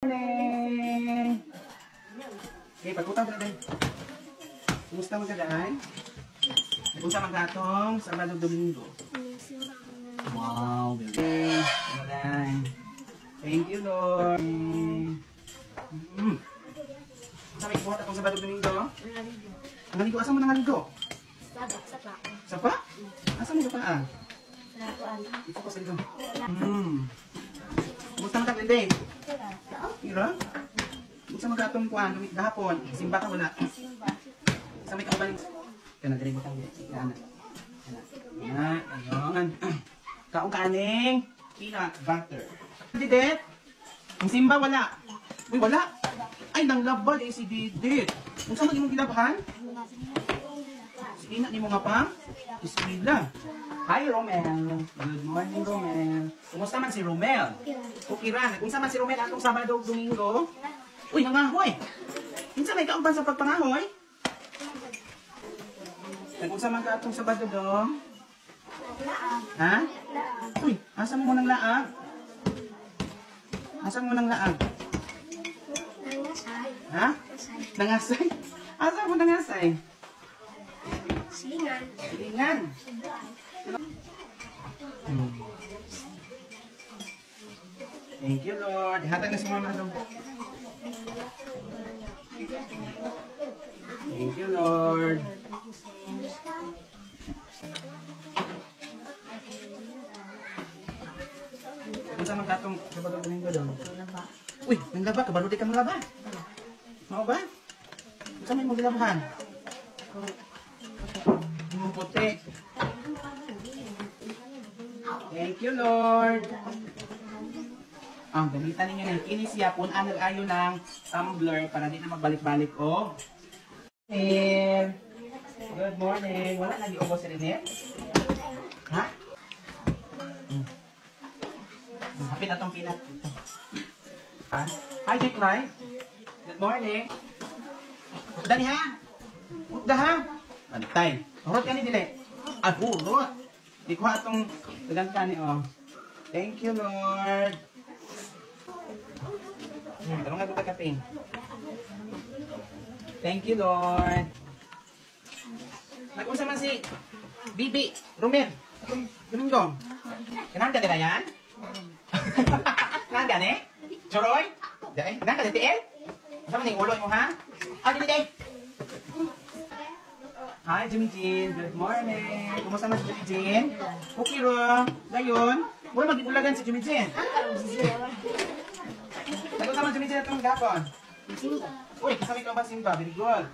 Morning! Okay, pagkutang na din. Kumusta magkadaan? Kumusta magkatong Sabado Domingo? Wow, baby. Magkadaan. Thank you, Lord. Saan may ikuhat akong Sabado Domingo? Ang haligo, asan mo nang haligo? Sapa. Sapa? Asan mo pa? Ito ko sa ito. Kumusta magkadaan? Ira? Kumusta magkatong kuhan? Gahapon? Simba ka wala? Sa may kaubaling. Kaya nag-ready ka. Ayun. Kaong kaning. Peanut butter. Didit? Ang simba wala. Uy, wala. Ay, nang labad eh si Didit. Kung saan mo gilabahan? Sige na, di mo nga pa? Bismillah. Hi, Romel. Good morning, Romel. Kumusta man si Romel? Okay ran. Kung saan man si Romel atong Sabado Domingo? Uy, nangahoy. Minsan may kauban sa pagpangahoy? Kung saan man ka atong Sabado dong? Ha? Uy, asa mo nang laag? Asa mo nang laag? Ha? Nangasay? Asa mo nangasay? Silingan. Silingan. Thank you, Lord. Hatag na si Mama dong. Thank you, Lord. Kung saan magkatong Sabado Domingo daw? Uy, nanglaba. Kabalo di ka manglaba. Mao ba? Kung saan may maglabahan? Yung puti. Thank you, Lord. Ang gamitan ninyo ng kinisya, punaan nag-ayo ng tumbler para di na magbalik-balik. Oh. Good morning. Wala lagi ubos si Rene? Ha? Hapit na tong pinat. Ha? Hi, Jack Lai. Good morning. Udah ni ha? Udah ha? Antay. Hurot ka ni dili. Ah, hurot. Di ko atong dagan ka ni, oh. Thank you, Lord. Tanong nga kita kaping. Thank you, Lord. Nag-unsa man si Bibi, Romel. Domingo. Kailangan ka nila yan? Kailangan ka ni? Choroy? Kailangan ka ni TL? Saan man yung ulo mo, ha? Ah, dili. Hi, Jimmy Jean. Good morning. Kumusta man si Jimmy Jean? Okay, ro. Gayon. Wala mag-ibulagan si Jimmy Jean. Nagkasama Jimmy Jean itong gapon. Uy, kasama ikaw ba simba? Very good.